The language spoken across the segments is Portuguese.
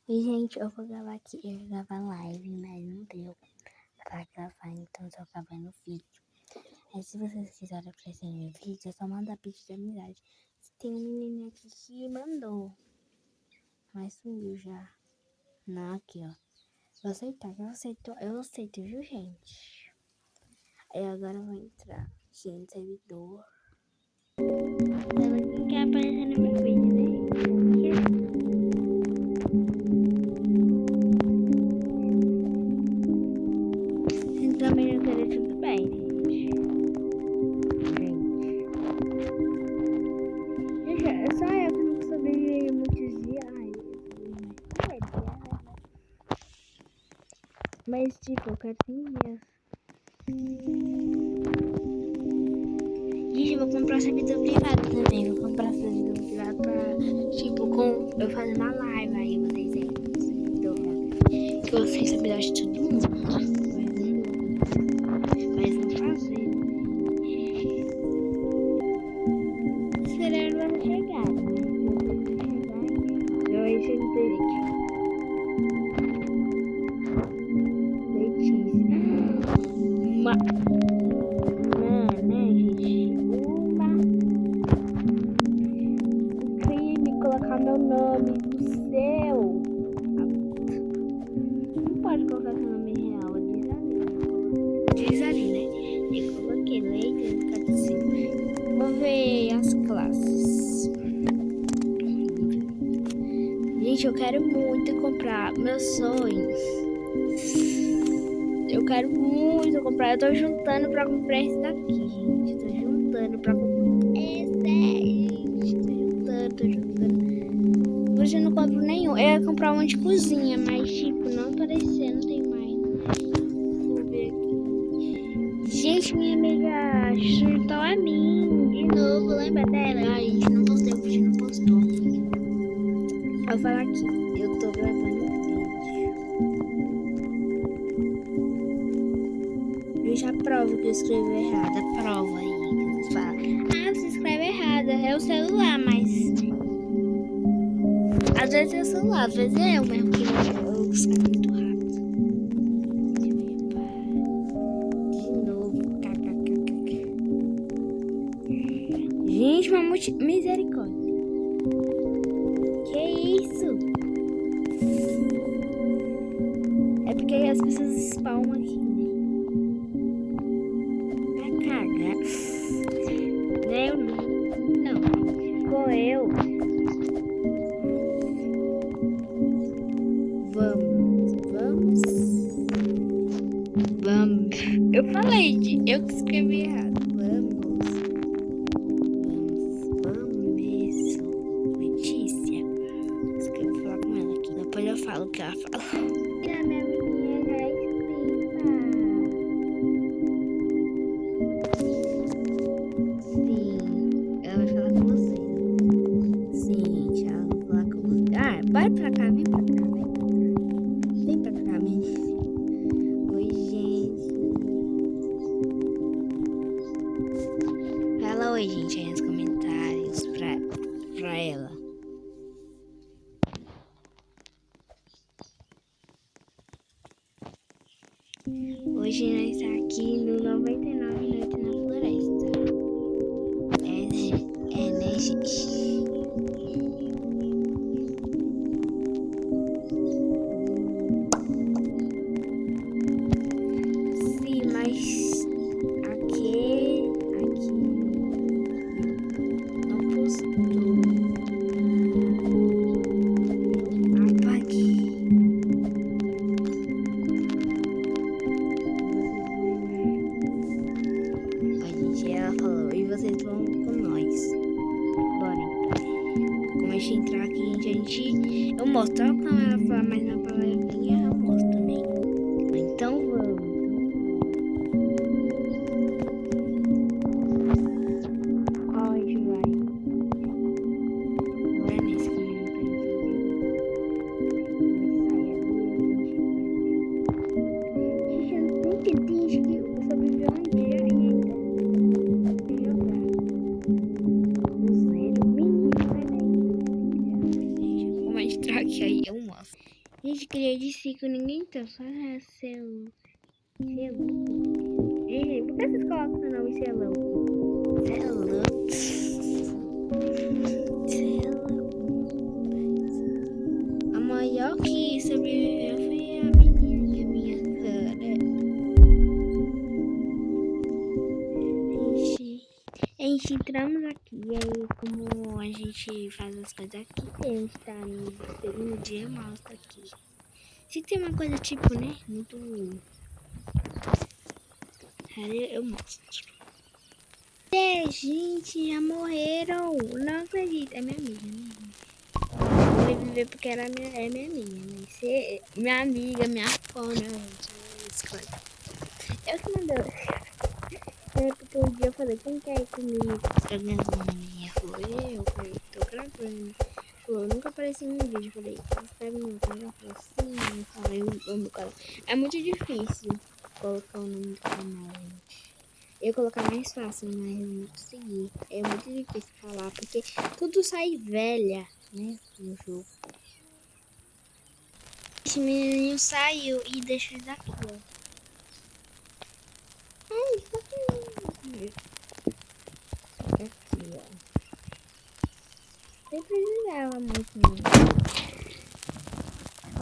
E, gente, eu vou gravar aqui, eu ia gravar live, mas não deu pra gravar, então tô gravando vídeo. Aí se vocês quiserem aparecer no meu vídeo, é só mandar pedido de amizade. Tem um menino aqui que mandou, mas sumiu já. Não, aqui, ó. Vou aceitar, eu aceito, viu, gente? Aí agora eu vou entrar aqui no servidor. Não quer aparecer no meu vídeo, né? Também não querer, tudo bem, gente. É só eu que não sobrevivi muitos dias. Mas tipo, eu quero 100 dias. Gente, eu vou comprar servidor privado também. Vou comprar servidor privado pra, tipo, eu fazer uma live. Aí vocês aí no servidor. Que vocês sabem de todo mundo. Mas não fazer. Será que vai chegar? Eu encho o interesse. Letícia. Crime, colocar meu nome no seu. Não pode colocar seu nome real, diz ali, né? Eu coloquei leite, vou ver as classes. Gente, eu quero muito comprar. Meu sonho. Eu quero muito comprar. Eu tô juntando pra comprar esse daqui, gente. Eu tô juntando pra comprar esse. Tô juntando. Hoje eu não compro nenhum. Eu ia comprar um de cozinha, mas tipo, não apareceu, não tem mais. Vou ver aqui. Gente, minha amiga chutou a mim de novo. Lembra dela? Ai, não postei, o vídeo não postou. Eu vou falar aqui. Eu tô gravando um vídeo. Eu já provo que eu escrevi errado. A prova aí. Eles falam, você escreve errado. É o celular, mas às vezes é o celular, às vezes é eu mesmo que eu escrevo muito rápido. De novo. Gente, uma misericórdia. Que isso? É porque as pessoas spawnam aqui, né? Vai cagar. Eu não. Ficou eu. Vamos. Eu falei, eu que escrevi errado. Vamos isso. Letícia. Eu vou falar com ela aqui. Depois eu falo o que ela falou. A minha amiguinha já é inscrita. Sim, ela vai falar com você. Sim, gente, ela vai falar com você. Bora pra cá, vem pra cá, vem pra cá, menina. Oi, gente. Fala oi, gente, aí nos comentários pra ela. Hoje nós estamos aqui no 99 Noites na Floresta. Né, gente? Sim, mas aqui não postou. Apaguei. Ela falou, e vocês vão com nós. Bora então. Como a gente entrar aqui, eu mostro. Olha como ela fala mais na palavrinha, eu mostro também. Então vamos. Qual a gente vai? Bora nesse que a gente tá indo fazer. Gente, eu não entendi que eu sobrevivi um dia e ainda. Aqui aí eu mostro. Gente, criei de 5, ninguém tá. Só é seu. Selo. Gente, por que vocês colocam seu nome Selão? Selão. Selão. A maior que sobreviveu foi a menininha, minha cara. A gente entramos aqui, e aí como a gente faz as coisas aqui, a gente tá no segundo dia, mostra aqui. Se tem uma coisa tipo, né, muito... Aí eu mostro. Gente, já morreram. Não acredito. É minha amiga, né? Eu vou viver porque ela é minha amiga, né? Se, minha amiga, minha fã, né, gente? Escolhe. Eu que mandei. Porque um dia eu falei, quem quer ir comigo? Pra minha minha falou, eu falei, tô gravando. Falou, eu nunca apareci no vídeo. Eu falei, você tá no canal? Falou, sim. Eu falei, eu amo o canal. É muito difícil colocar o nome do canal, gente. Eu ia colocar mais fácil, mas eu não consegui. É muito difícil falar, porque tudo sai velha, né, no jogo. Esse menininho saiu e deixou isso aqui, ó. Ai, isso aqui. Aqui, ó. Eu precisava muito, não.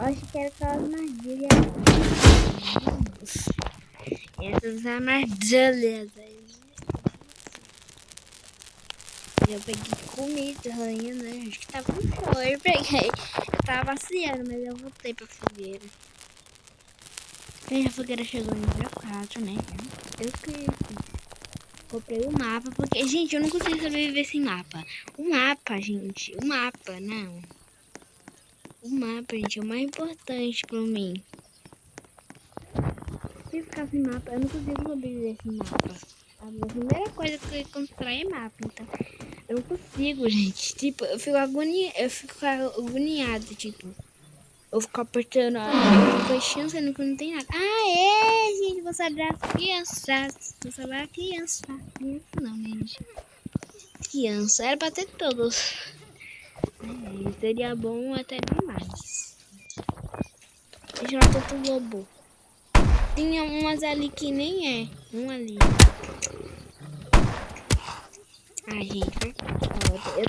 Acho que era aquelas armadilhas. Essas armadilhas aí. Eu peguei comida, rainha, né? Acho que tava no chão. Eu peguei. Eu tava vaciando, mas eu voltei pra fogueira. E a fogueira chegou no dia 4, né? Eu que comprei o mapa, porque, gente, eu não consigo sobreviver sem mapa. O mapa, gente. O mapa, não. O mapa, gente, é o mais importante pra mim. Se eu ficar sem mapa, eu não consigo sobreviver sem mapa. A primeira coisa que eu constrói é mapa, então... Eu não consigo, gente. Tipo, eu fico agoniada, tipo. Eu fico apertando a caixinha, sendo que não tem nada. Ah, é, gente, vou salvar as crianças. Vou salvar a criança. Criança não, né, gente? Criança, era pra ter todos. Seria bom até demais. Deixa eu ver outro lobo. Tinha umas ali que nem é. Um ali. Ai, gente, eu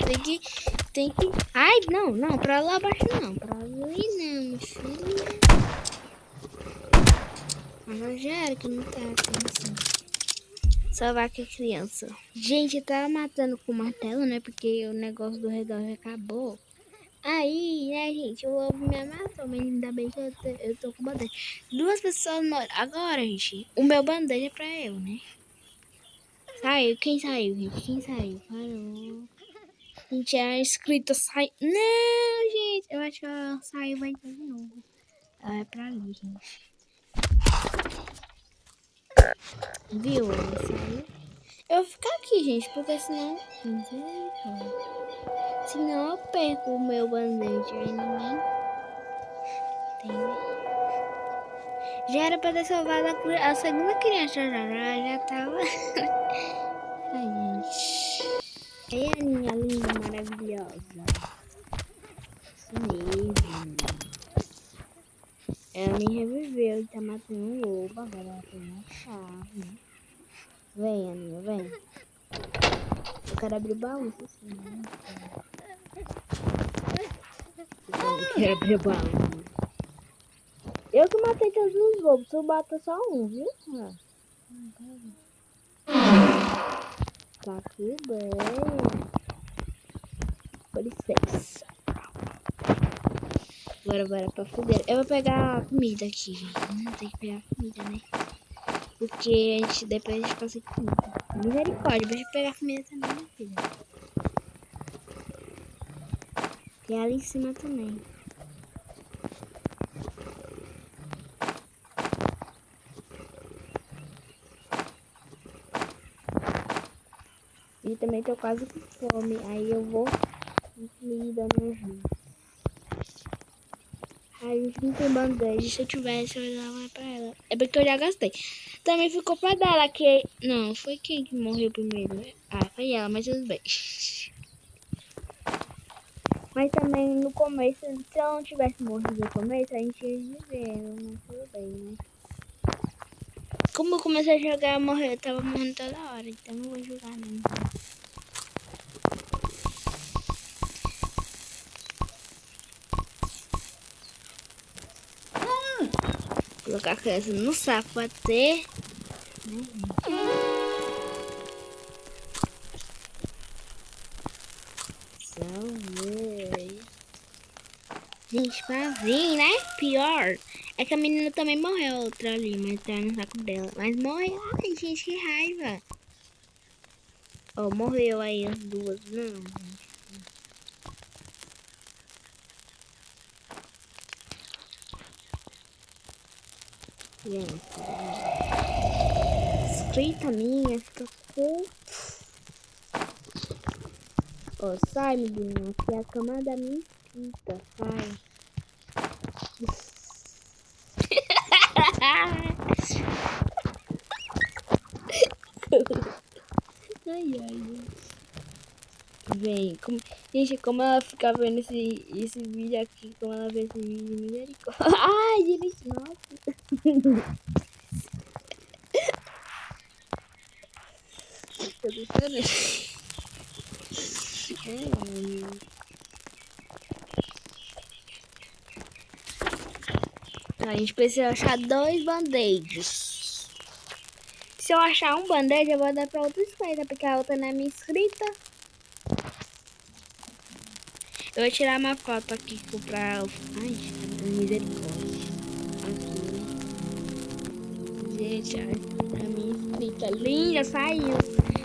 tenho que... Ai, não, pra lá abaixo não. Pra ali não, meu filho. Agora já era que eu não tava pensando. Salvar que criança. Gente, eu tava matando com o martelo, né? Porque o negócio do redor acabou. Aí, né, gente, o lobo me matou, mas ainda bem que eu tô com bandeja. 2 pessoas moram. Agora, gente, o meu bandeja é pra eu, né? Saiu, quem saiu, gente? Quem saiu? Parou. Gente, a escrita sai. Não, gente, eu acho que ela saiu, vai entrar de novo. Ela é pra ali, gente. Viu? Ela saiu. Eu vou ficar aqui, gente, porque senão. Senão eu perco o meu bandeja e ninguém tem, né? Já era pra ter salvado a segunda criança, já tava. Ai, gente. Aí a minha linda, maravilhosa. Isso mesmo. Ela me reviveu e tá matando um lobo. Agora ela tem uma chave. Vem, Aninha, vem. Eu quero abrir o baú, assim, né? Eu quero abrir o baú. Eu que matei todos os lobos, tu mata só um, viu? Tá tudo bem. Com licença. Agora bora pra fogueira. Eu vou pegar a comida aqui, gente. Tem que pegar a comida, né? Porque a gente, depois a gente passa de comida. Misericórdia, deixa eu pegar a comida também, minha filha. Tem ali em cima também. E também tô quase com fome. Aí eu vou comida, meu filho. Ai, a gente não tem bandeja. Se eu tivesse, eu ia dar uma pra ela. É porque eu já gastei. Também ficou pra dar ela que... Não, foi quem que morreu primeiro? Ah, foi ela, mas tudo bem. Mas também no começo, se ela não tivesse morrido no começo, a gente ia vivendo, mas tudo bem, né? Como eu comecei a jogar, eu tava morrendo toda hora, então não vou jogar não. Colocar a criança no saco pra ter, né, gente? Gente, pra vir, né? Pior é que a menina também morreu, outra ali, mas tá no saco dela. Mas morreu. Ai, gente, que raiva. Ó, morreu aí as duas. Não, gente. Escrita minha fica com... Ó, sai, menina. Aqui é a cama da minha escrita. Sai. Ai, ai. Vem, gente, como ela fica vendo esse vídeo aqui, como ela vê esse vídeo, misericórdia. Ai, gente, nossa. Eu tô chorando. A gente precisa achar 2 band-aids. Se eu achar um band-aid, eu vou dar pra outra esquerda, porque a outra não é minha inscrita. Eu vou tirar uma foto aqui pra... Ai, misericórdia. Aqui. Gente, a minha inscrita linda saiu.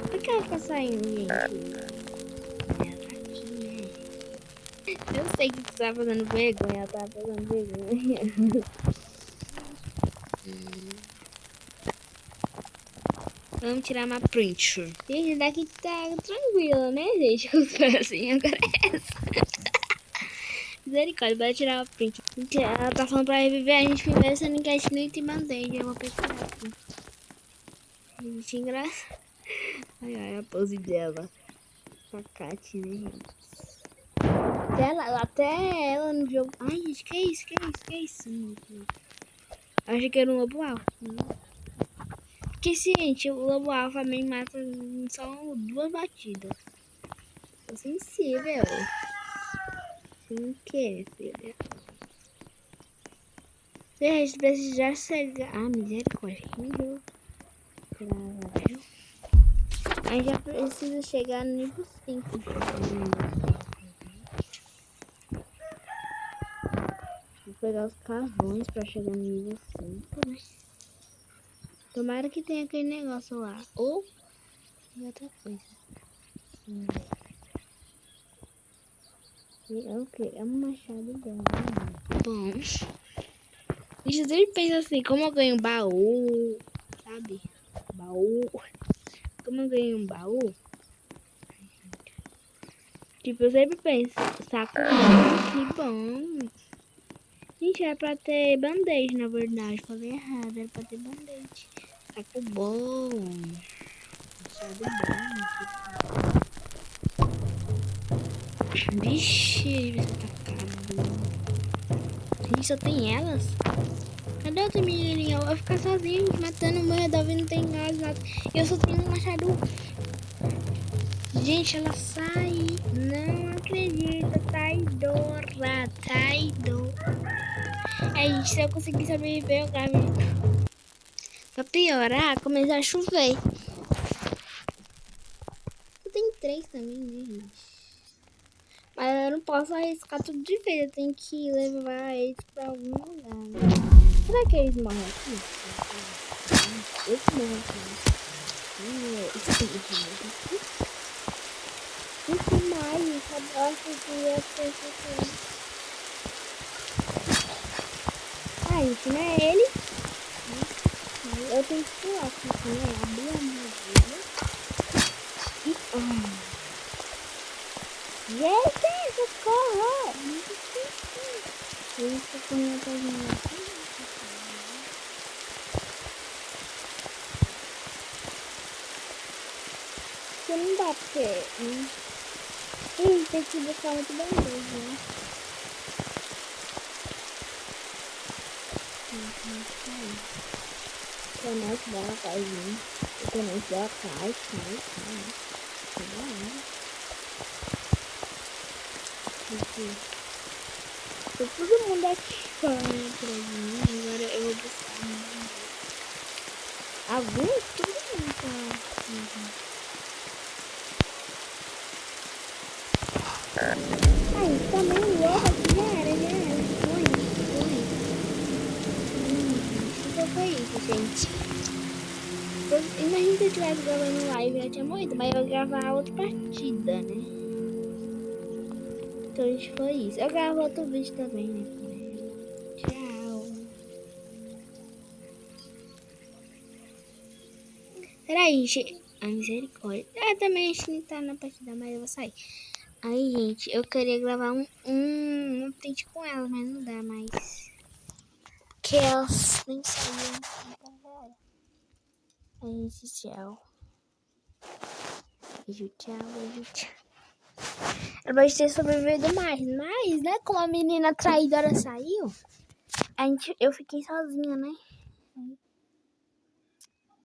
Por que ela fica saindo, gente? Eu sei que você tá fazendo vergonha, ela tá fazendo vergonha. Vamos tirar uma print. Gente, daqui tá tranquilo, né, gente? Os pezinhos agora é essa. Misericórdia, vai tirar uma print. Ela tá falando pra reviver, a gente viver essa ninguém nem te mandei. Eu vou procurar aqui. Gente, engraçado. Ai, ai, a pose dela. Facate, né, gente? Até ela no jogo. Ai, gente, que isso? Que isso? Achei que era um lobo alfa. Porque, gente, o lobo alfa me mata em só 2 batidas. Tô sensível. Sim, que, filha? Gente, precisa chegar. Ah, misericórdia. A gente já precisa chegar no nível 5. Vou pegar os carvões pra chegar no nível 5, né? Tomara que tenha aquele negócio lá. Ou outra coisa. É o que? É um machado bom. Bom. Deixa eu sempre pensar assim, como eu ganho baú, sabe? Baú. Como eu ganho um baú? Tipo, eu sempre penso, saco bom, que bom. Gente, era pra ter band-aid, na verdade. Falei errado, era pra ter band-aid. Saco bom. Machado bom. Vixe, vai ser atacado. Gente, só tem elas? Cadê outra menininha? Eu vou ficar sozinha, matando o meu redor e não tem gás, nada. E eu só tenho um machado. Gente, ela sai. Não acredito. Traidora. É isso, se eu conseguir sobreviver, eu gravo. Pra piorar, começar a chover. Eu tenho 3 também, né, gente? Mas eu não posso arriscar tudo de vez. Eu tenho que levar eles pra algum lugar, né? Será que eles morrem aqui? Eles morrem aqui. Isso mais, eu acho que ia ser assim. Ah, isso não é ele? Eu tenho que pular aqui, né? Abrir a mão. Gente, socorro! Gente, socorro pra mim. Você não dá porque... Ih, tem que buscar muito bem mesmo, né? A internet dela cai, né? A internet dela cai. Tô todo mundo aqui falando pra mim. Agora eu vou buscar alguns, todo mundo tá assim. Ai, também logo aqui já era. Então foi isso, gente. Imagina se eu tivesse gravando live, eu tinha morrido, mas eu ia gravar outra partida, né? Então, gente, foi isso. Eu gravo outro vídeo também, né? Tchau. Peraí, gente. A misericórdia. Também a gente tá na partida, mas eu vou sair. Aí, gente, eu queria gravar um print com ela, mas não dá mais. Que elas nem saíram. Então, bora. Aí, gente, tchau. Beijo, tchau. Ela pode ter sobrevivido mais, mas, né, como a menina traidora saiu, eu fiquei sozinha, né?